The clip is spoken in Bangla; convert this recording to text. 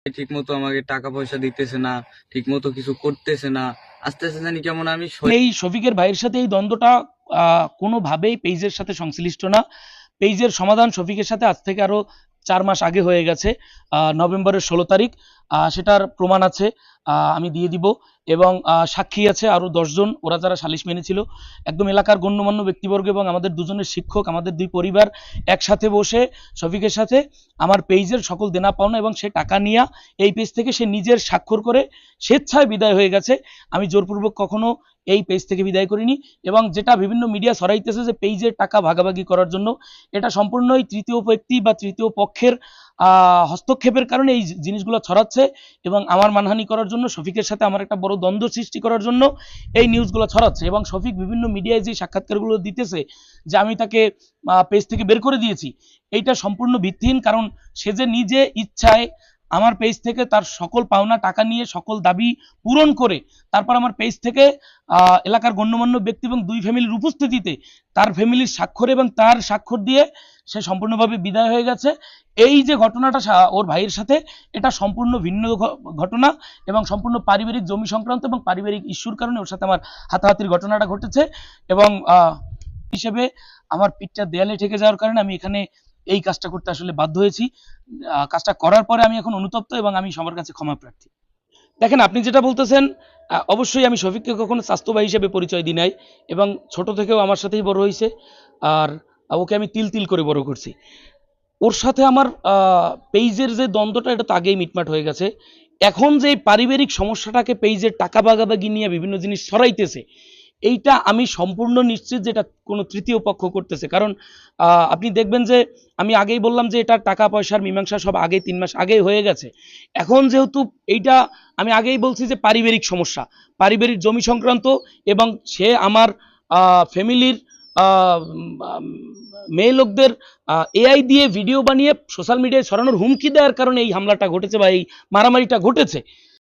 ঠিক মতো আমাকে টাকা পয়সা দিতেছে না, ঠিক মতো কিছু করতেছে না। আস্তে আস্তে জানি কেমন আমি এই শফিকের ভাইয়ের সাথে এই দ্বন্দ্বটা কোনোভাবেই পেজের সাথে সংশ্লিষ্ট না। পেজের সমাধান শফিকের সাথে আজ থেকে আরো 4 মাস আগে হয়ে গেছে, নভেম্বরের 16 তারিখ। সেটার প্রমাণ আছে, আমি দিয়ে দিব। এবং সাক্ষী আছে আরো 10 জন, ওরা যারা সালিশ মেনেছিল, একদম এলাকার গণ্যমান্য ব্যক্তিবর্গ এবং আমাদের দুজনের শিক্ষক, আমাদের 2 পরিবার একসাথে বসে শফিকের সাথে আমার পেজের সকল দেনা পাওনা এবং সে টাকা নিয়ে এই পেজ থেকে সে নিজের স্বাক্ষর করে স্বেচ্ছায় বিদায় হয়ে গেছে। আমি জোরপূর্বক কখনো এই পেজ থেকে বিদায় করিনি। এবং যেটা বিভিন্ন মিডিয়া ছড়াইতেছে যে পেজের টাকা ভাগাভাগি করার জন্য, এটা সম্পূর্ণই তৃতীয় ব্যক্তি বা তৃতীয় পক্ষের হস্তক্ষেপের কারণে এই জিনিসগুলো ছড়াচ্ছে এবং আমার মানহানি করার জন্য, শফিকের সাথে আমার একটা বড় দ্বন্দ্ব সৃষ্টি করার জন্য এই নিউজগুলো ছড়াচ্ছে। এবং শফিক বিভিন্ন মিডিয়ায় যে সাক্ষাৎকারগুলো দিতেছে যে আমি তাকে পেজ থেকে বের করে দিয়েছি, এইটা সম্পূর্ণ ভিত্তিহীন। কারণ সে যে নিজে ইচ্ছায় আমার পেজ থেকে তার সকল পাওনা টাকা নিয়ে সকল দাবি পূরণ করে তারপর আমার পেজ থেকে এলাকার গণ্যমান্য ব্যক্তি এবং 2 ফ্যামিলির উপস্থিতিতে তার ফ্যামিলির স্বাক্ষর এবং তার স্বাক্ষর দিয়ে সে সম্পূর্ণভাবে বিদায় হয়ে গেছে। এই যে ঘটনাটা ওর ভাইয়ের সাথে, এটা সম্পূর্ণ ভিন্ন ঘটনা এবং সম্পূর্ণ পারিবারিক জমি সংক্রান্ত এবং পারিবারিক ইস্যুর কারণে ওর সাথে আমার হাতাহাতির ঘটনাটা ঘটেছে। এবং হিসেবে আমার পিঠটা দেয়ালে ঠেকে যাওয়ার কারণে আমি এখানে এই কাজটা করতে আসলে বাধ্য হয়েছি। কাজটা করার পরে আমি এখন অনুতপ্ত এবং আমি সবার কাছে ক্ষমা প্রার্থী। দেখেন, আপনি যেটা বলতেছেন, অবশ্যই আমি শফিককে কখনো স্বাস্থ্য ভাই হিসেবে পরিচয় দিই নাই এবং ছোট থেকেও আমার সাথেই বড় হয়েছে। আর ওকে আমি তিল তিল করে বড় করছি। ওর সাথে আমার পেজের যে দ্বন্দ্বটা, এটা তো আগেই মিটমাট হয়ে গেছে। এখন যে পারিবারিক সমস্যাটাকে পেজের টাকা ভাগাভাগি নিয়ে বিভিন্ন জিনিস ছড়াইতেছে, এইটা আমি সম্পূর্ণ নিশ্চিত যে এটা কোনো তৃতীয় পক্ষ করতেছে। কারণ আপনি দেখবেন যে আমি আগেই বললাম যে এটা টাকা পয়সার মীমাংসা সব আগে 3 মাস আগেই হয়ে গেছে। এখন যেহেতু এইটা, আমি আগেই বলছি যে পারিবারিক সমস্যা, পারিবারিক জমি সংক্রান্ত, এবং সে আমার ফ্যামিলির মেয়ে লোকদের এআই দিয়ে ভিডিও বানিয়ে সোশ্যাল মিডিয়ায় ছড়ানোর হুমকি দেওয়ার কারণে এই হামলাটা ঘটেছে বা এই মারামারিটা ঘটেছে।